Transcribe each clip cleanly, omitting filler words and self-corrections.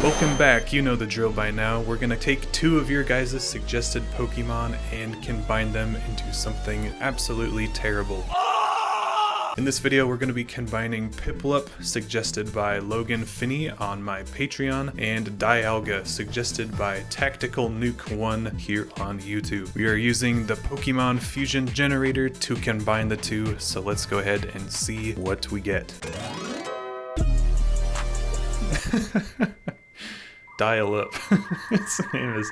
Welcome back, you know the drill by now. We're gonna take two of your guys' suggested Pokemon and combine them into something absolutely terrible. In this video, we're going to be combining Piplup, suggested by PFINNEY on my Patreon, and Dialga, suggested by Tactical Nuke 1 here on YouTube. We are using the Pokemon Fusion generator to combine the two, so let's go ahead and see what we get. Dialup. Its name is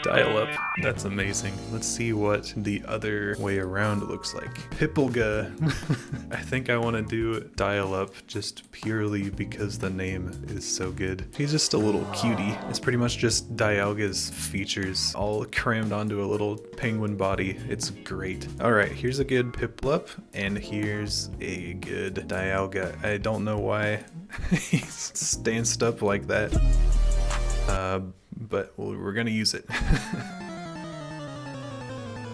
Dialup. That's amazing. Let's see what the other way around looks like. Piplup. I think I want to do Dialup just purely because the name is so good. He's just a little cutie. It's pretty much just Dialga's features all crammed onto a little penguin body. It's great. Alright, here's a good Piplup, and here's a good Dialga. I don't know why he's stanced up like that. But we're gonna use it.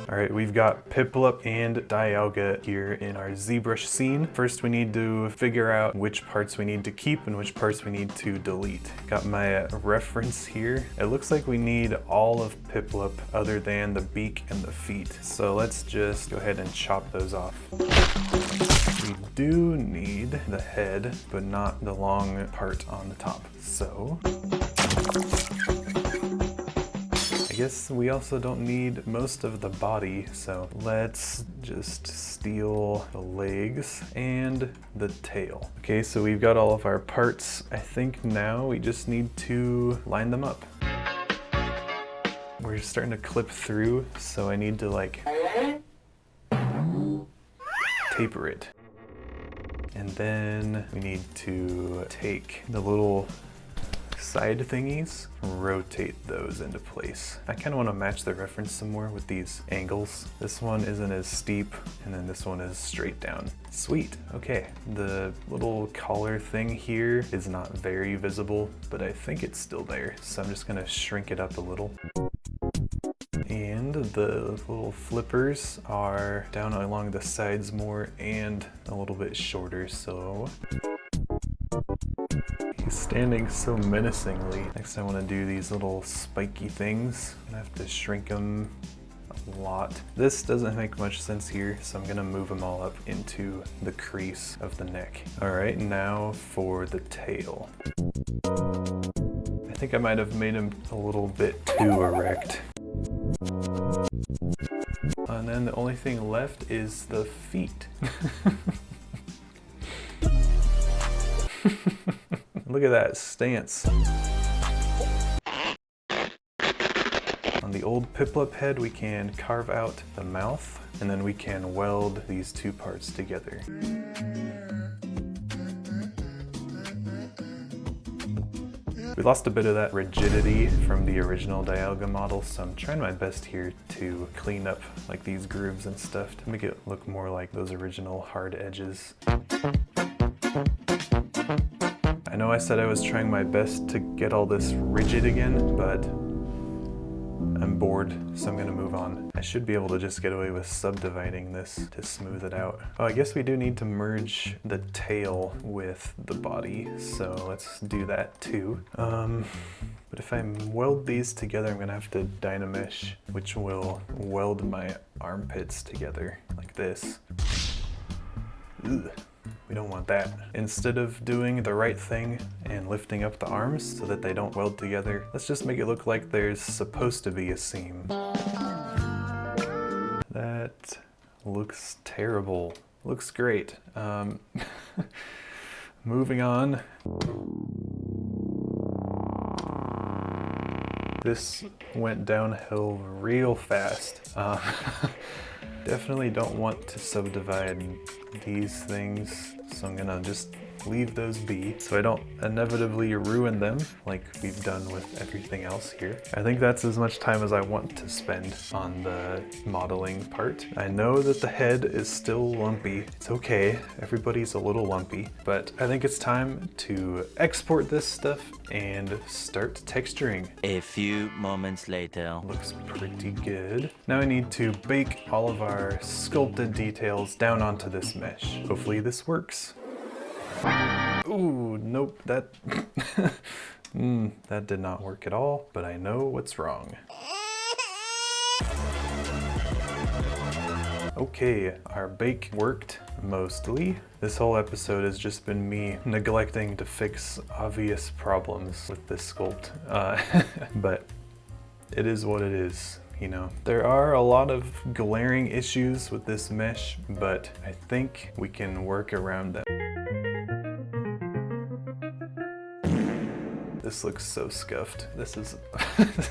Alright, we've got Piplup and Dialga here in our ZBrush scene. First we need to figure out which parts we need to keep and which parts we need to delete. Got my reference here. It looks like we need all of Piplup other than the beak and the feet. So let's just go ahead and chop those off. We do need the head, but not the long part on the top. So I guess we also don't need most of the body, so let's just steal the legs and the tail. Okay, so we've got all of our parts. I think now we just need to line them up. We're starting to clip through, so I need to like taper it. And then we need to take the little side thingies, rotate those into place. I kind of want to match the reference some more with these angles. This one isn't as steep, and then this one is straight down. Sweet, okay. The little collar thing here is not very visible, but I think it's still there, so I'm just gonna shrink it up a little. And the little flippers are down along the sides more and a little bit shorter, so he's standing so menacingly. Next I want to do these little spiky things. I'm gonna have to shrink them a lot. This doesn't make much sense here, so I'm gonna move them all up into the crease of the neck. Alright, now for the tail. I think I might have made him a little bit too erect. And then the only thing left is the feet. Look at that stance. On the old Piplup head, we can carve out the mouth, and then we can weld these two parts together. We lost a bit of that rigidity from the original Dialga model, so I'm trying my best here to clean up like these grooves and stuff to make it look more like those original hard edges. I know I said I was trying my best to get all this rigid again, but I'm bored, so I'm gonna move on. I should be able to just get away with subdividing this to smooth it out. Oh, I guess we do need to merge the tail with the body, so let's do that too. But if I weld these together, I'm gonna have to Dynamesh, which will weld my armpits together like this. Ugh. We don't want that. Instead of doing the right thing and lifting up the arms so that they don't weld together, let's just make it look like there's supposed to be a seam. That looks terrible. Looks great. Moving on. This went downhill real fast. Definitely don't want to subdivide these things, so I'm gonna just leave those be so I don't inevitably ruin them like we've done with everything else here. I think that's as much time as I want to spend on the modeling part. I know that the head is still lumpy. It's okay, everybody's a little lumpy, but I think it's time to export this stuff and start texturing. A few moments later. Looks pretty good. Now I need to bake all of our sculpted details down onto this mesh. Hopefully this works. Ooh, nope, that That did not work at all, but I know what's wrong. Okay, our bake worked mostly. This whole episode has just been me neglecting to fix obvious problems with this sculpt. But it is what it is, you know. There are a lot of glaring issues with this mesh, but I think we can work around them. This looks so scuffed. This is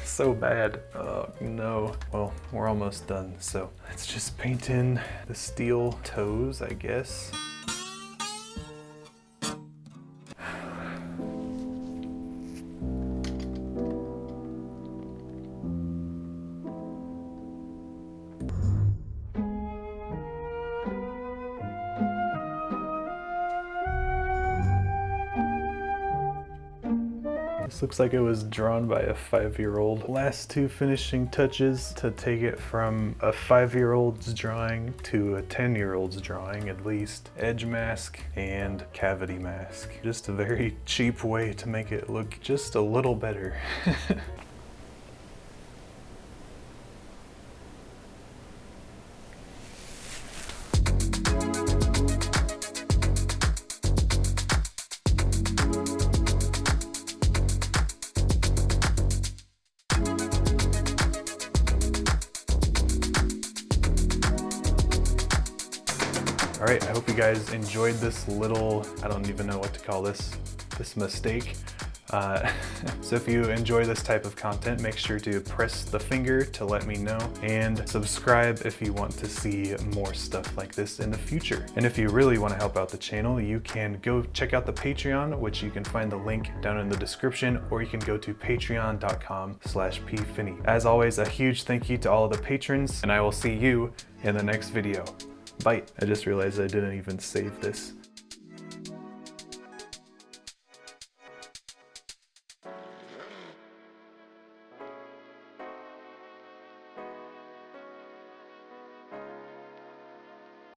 so bad. Oh no. Well, we're almost done, so let's just paint in the steel toes, I guess. This looks like it was drawn by a 5-year-old. Last two finishing touches to take it from a 5-year-old's drawing to a 10-year-old's drawing at least. Edge mask and cavity mask. Just a very cheap way to make it look just a little better. All right, I hope you guys enjoyed this little, I don't even know what to call this mistake. So if you enjoy this type of content, make sure to press the finger to let me know, and subscribe if you want to see more stuff like this in the future. And if you really want to help out the channel, you can go check out the Patreon, which you can find the link down in the description, or you can go to patreon.com/PFINNEY. As always, a huge thank you to all of the patrons, and I will see you in the next video. Bye. I just realized I didn't even save this.